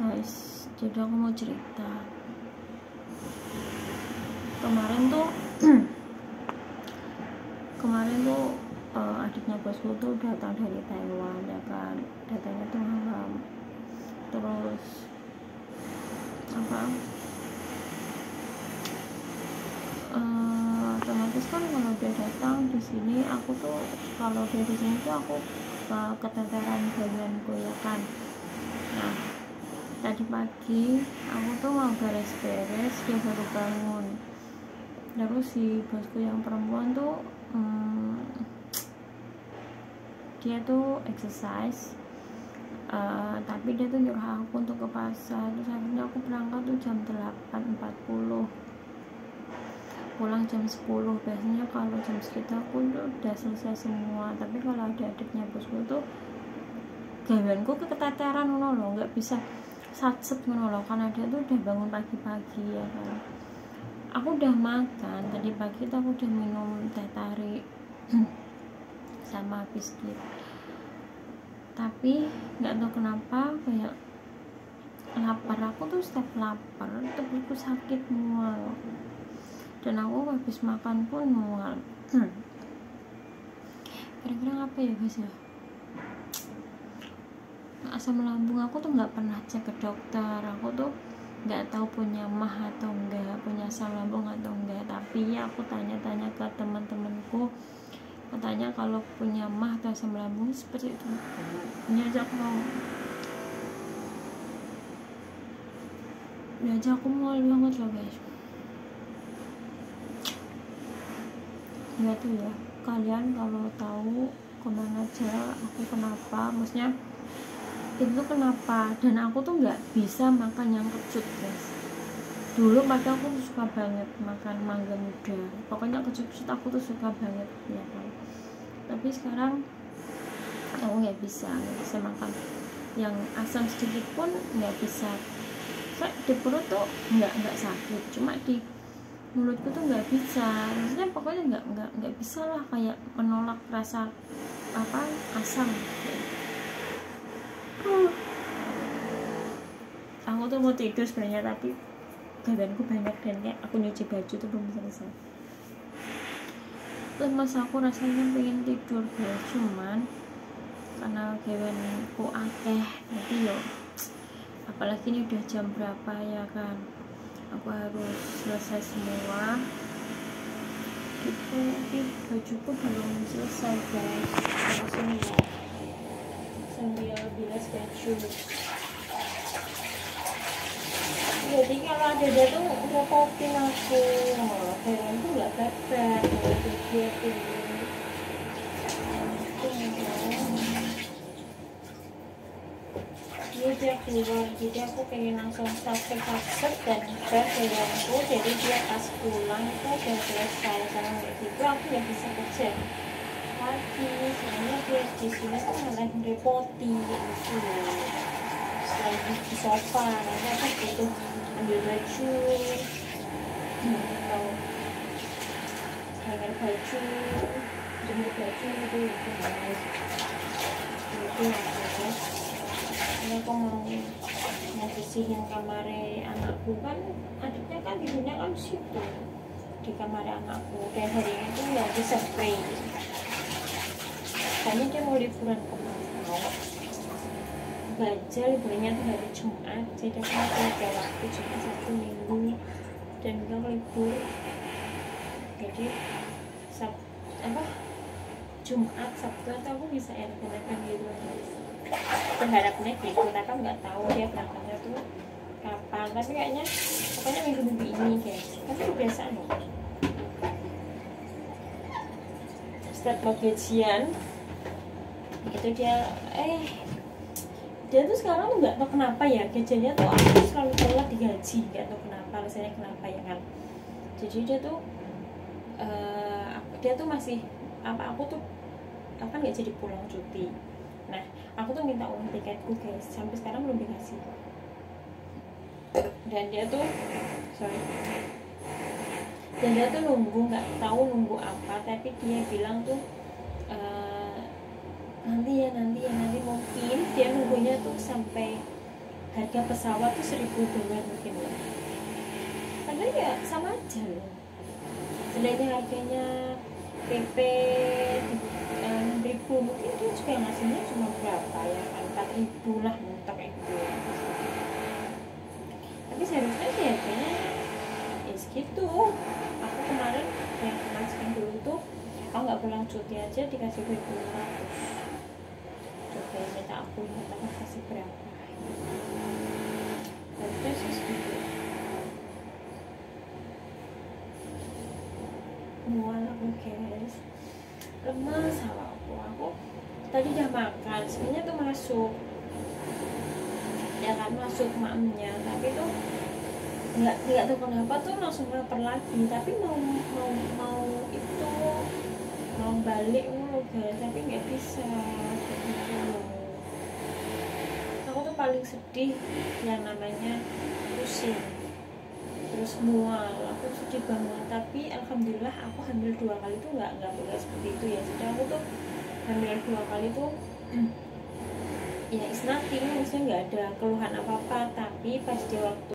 guys, jadi aku mau cerita. Kemarin tuh adiknya bosku tuh datang dari Taiwan ya kan, datangnya tuh malam. Terus otomatis kan kalau dia datang di sini, aku tuh kalau dia di sini tuh aku keteteran gaweanku ya kan. Nah, tadi pagi aku tuh mau beres-beres, dia baru bangun. Terus si bosku yang perempuan tuh dia tuh exercise, tapi dia tuh nyuruh aku untuk ke pasar. Terus akhirnya aku berangkat tuh jam 8.40, pulang jam 10. Biasanya kalau jam segitu aku tuh udah selesai semua, tapi kalau ada adiknya bosku tuh gaweanku keteteran ngono loh, nggak bisa satset ngono loh, karena dia tuh udah bangun pagi-pagi ya kan. Aku udah makan tadi pagi tuh, aku udah minum teh tarik sama biskuit, tapi nggak tahu kenapa kayak lapar. Aku tuh setiap lapar tuh perutku sakit mual, dan aku habis makan pun mual. Kira-kira apa ya guys ya, asam lambung aku tuh nggak pernah cek ke dokter. Aku tuh nggak tahu punya mah atau enggak, punya asam lambung atau enggak. Tapi ya aku tanya-tanya ke teman-temanku, katanya kalau punya mah atau asam lambung seperti itu. Ini aja aku mual banget loh guys. Ya tuh ya, kalian kalau tahu komen aja aku kenapa, maksudnya itu kenapa. Dan aku tuh nggak bisa makan yang kecut guys. Dulu padahal aku tuh suka banget makan mangga muda, pokoknya kecut-kecut aku tuh suka banget ya kan. Tapi sekarang aku nggak bisa makan yang asam sedikit pun nggak bisa. Kayak di perut tuh nggak sakit, cuma di mulutku tuh nggak bisa, maksudnya pokoknya nggak bisa lah, kayak menolak rasa asam. Aku tuh mau tidur sebenarnya, tapi gaweanku banyak dan kayak aku nyuci baju tuh belum selesai. Terus aku rasanya pengen tidur guys, cuman karena gaweanku akeh, nanti yo apalagi ini udah jam berapa ya kan, aku harus selesai semua itu. Bajuku belum selesai guys, sambil bilas baju. Jadi kalau ada dia tuh ngepokin aku, heran tuh nggak kabar kalau dia tuh dia keluar. Jadi aku pengen langsung sakit dan gas heranku, jadi dia pas pulang itu udah selesai. Karena kayak gitu aku ya bisa kerja lagi, soalnya dia di sini tuh malah ngerepoti gitu. Lagi di sofa, nanti aku butuh ambil baju atau hanger baju, jemur baju gitu ini aku mau bersihin kamar anakku. Kan adiknya kan tidurnya kan situ di kamar anakku, dan hari ini tuh nggak bisa spray, kayaknya dia mau liburan kemana. Baca liburnya tuh hari Jumat, jadi aku masih ada waktu cuma 1 minggu dan gak libur. Jadi Jumat, Sabtu atau aku bisa enak-enakan gitu guys. Berharapnya gitu, tapi nggak tahu dia berangkatnya tuh kapan. Tapi kayaknya pokoknya minggu-minggu ini guys, tapi kebiasaan loh. Setelah mau gajian itu dia tuh sekarang tuh nggak tahu kenapa ya, gajiannya tuh aku selalu telat digaji, nggak tahu kenapa, alasannya kenapa ya kan. Jadi dia tuh masih aku tuh kan nggak jadi pulang cuti. Nah aku tuh minta uang tiketku guys, sampai sekarang belum dikasih. Dan dia tuh nunggu, nggak tahu nunggu apa, tapi dia bilang tuh nanti mungkin dia nunggunya tuh sampai harga pesawat tuh $1.000 mungkin loh, padahal ya sama aja loh. Selainnya harganya PP 6.000, mungkin dia juga ngasihnya cuma berapa ya kan, 4.000 lah mentok itu. Tapi seharusnya sih harganya ya segitu. Aku kemarin yang kemarin dulu tuh aku nggak pulang cuti aja dikasih duit 200. Coba minta aku kasih berapa, harusnya sih segitu. Mual aku guys, lemas aku tadi udah makan, sebenarnya tuh masuk ya kan, masuk maknya, tapi tuh nggak tahu kenapa tuh langsung lapar lagi, tapi mau itu mau balik guys, tapi nggak bisa gitu. Aku tuh paling sedih yang namanya pusing terus mual, aku sedih banget. Tapi alhamdulillah aku hamil 2 kali tuh nggak boleh seperti itu ya. Jadi aku tuh hamil 2 kali tuh ya is nothing, maksudnya nggak ada keluhan apa-apa. Tapi pas di waktu